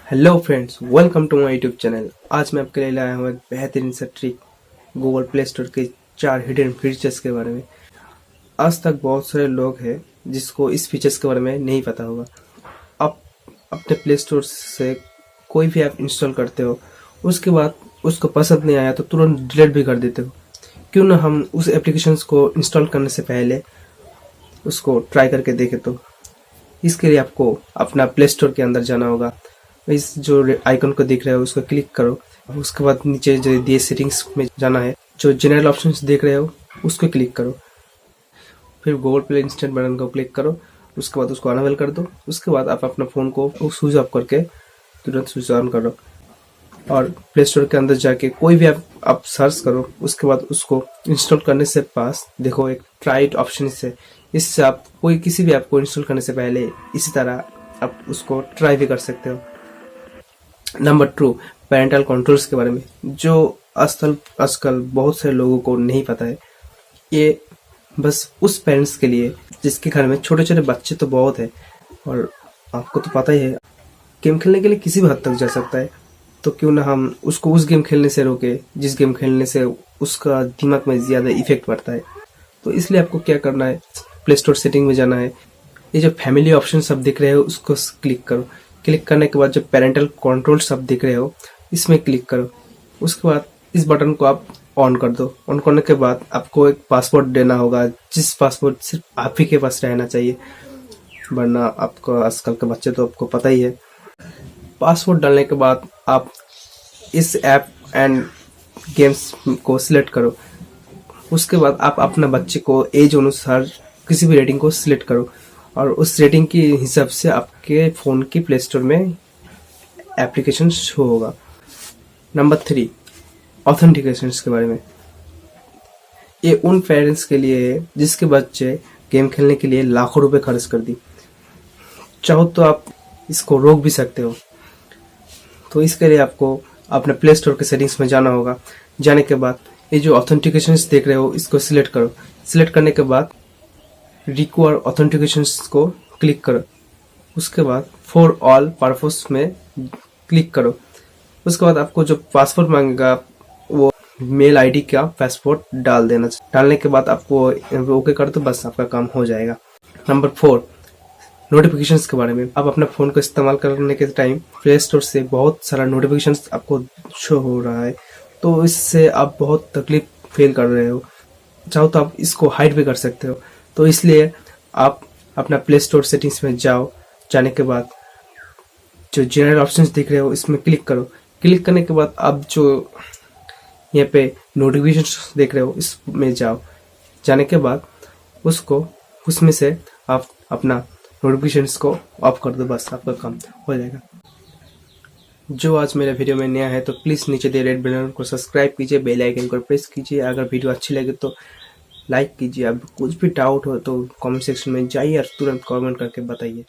Hello friends, welcome to my YouTube channel. आज मैं आपके लिए लाया हूँ एक बेहतरीन सा ट्रिक गूगल प्ले स्टोर के 4 हिडन फीचर्स के बारे में। आज तक बहुत सारे लोग हैं जिसको इस फीचर्स के बारे में नहीं पता होगा। आप अपने प्ले स्टोर से कोई भी ऐप इंस्टॉल करते हो, उसके बाद उसको पसंद नहीं आया तो तुरंत डिलीट भी कर देते हो। क्यों ना हम उस एप्लीकेशंस को इंस्टॉल करने से पहले उसको ट्राई करके देखें। तो इसके लिए आपको अपना प्ले स्टोर के अंदर जाना होगा। इस जो आइकन को देख रहे हो उसको क्लिक करो। उसके बाद नीचे जो दिए सेटिंग्स में जाना है, जो जनरल ऑप्शंस देख रहे हो उसको क्लिक करो। फिर गूगल प्ले इंस्टेंट बटन को क्लिक करो। उसके बाद उसको अनअवेल कर दो। उसके बाद आप अपना फ़ोन को स्विच ऑफ करके तुरंत स्विच ऑन करो और प्ले स्टोर के अंदर जाके कोई भी आप सर्च करो। उसके बाद उसको इंस्टॉल करने से पास देखो एक ट्राई इट ऑप्शन है। इससे आप कोई किसी भी ऐप को इंस्टॉल करने से पहले इसी तरह आप उसको ट्राई भी कर सकते हो। नंबर 2, पेरेंटल कंट्रोल्स के बारे में, जो आजकल बहुत सारे लोगों को नहीं पता है। ये बस उस पेरेंट्स के लिए जिसके घर में छोटे छोटे बच्चे तो बहुत है, और आपको तो पता ही है गेम खेलने के लिए किसी भी हद तक जा सकता है। तो क्यों ना हम उसको उस गेम खेलने से रोके जिस गेम खेलने से उसका दिमाग में ज़्यादा इफेक्ट पड़ता है। तो इसलिए आपको क्या करना है, प्ले स्टोर सेटिंग में जाना है। ये जो फैमिली ऑप्शन सब दिख रहे हो उसको क्लिक करो। क्लिक करने के बाद जो पेरेंटल कंट्रोल सब दिख रहे हो इसमें क्लिक करो। उसके बाद इस बटन को आप ऑन कर दो। ऑन करने के बाद आपको एक पासवर्ड देना होगा, जिस पासवर्ड सिर्फ आप ही के पास रहना चाहिए, वरना आपको आजकल के बच्चे तो आपको पता ही है। पासवर्ड डालने के बाद आप इस ऐप एंड गेम्स को सिलेक्ट करो। उसके बाद आप अपना बच्चे को एज अनुसार किसी भी रेटिंग को सिलेक्ट करो और उस रेटिंग के हिसाब से आपके फ़ोन की प्ले स्टोर में एप्लीकेशन शो होगा। नंबर 3, ऑथेंटिकेशन के बारे में। ये उन पेरेंट्स के लिए है जिसके बच्चे गेम खेलने के लिए लाखों रुपए खर्च कर दी। चाहो तो आप इसको रोक भी सकते हो। तो इसके लिए आपको अपने प्ले स्टोर के सेटिंग्स में जाना होगा। जाने के बाद ये जो ऑथेंटिकेशन देख रहे हो इसको सिलेक्ट करो। सिलेक्ट करने के बाद रिक्वायर ऑथेंटिकेशन को क्लिक करो। उसके बाद फॉर ऑल पर्पस में क्लिक करो। उसके बाद आपको जो पासवर्ड मांगेगा वो मेल आईडी का पासवर्ड डाल देना। डालने के बाद आपको ओके कर दो, बस आपका काम हो जाएगा। नंबर 4, नोटिफिकेशंस के बारे में। आप अपना फ़ोन को इस्तेमाल करने के टाइम प्ले स्टोर से बहुत सारा नोटिफिकेशंस आपको शो हो रहा है, तो इससे आप बहुत तकलीफ फील कर रहे हो। चाहो तो आप इसको हाइड भी कर सकते हो। तो इसलिए आप अपना प्ले स्टोर सेटिंग्स में जाओ। जाने के बाद जो जनरल ऑप्शंस दिख रहे हो इसमें क्लिक करो। क्लिक करने के बाद आप जो यहाँ पे नोटिफिकेशंस देख रहे हो इसमें जाओ। जाने के बाद उसमें से आप अपना नोटिफिकेशंस को ऑफ कर दो, बस आपका काम हो जाएगा। जो आज मेरे वीडियो में नया है तो प्लीज़ नीचे दिए रेड बटन को सब्सक्राइब कीजिए, बेल आइकन को प्रेस कीजिए। अगर वीडियो अच्छी लगे तो लाइक कीजिए। अब कुछ भी डाउट हो तो कमेंट सेक्शन में जाइए और तुरंत कमेंट करके बताइए।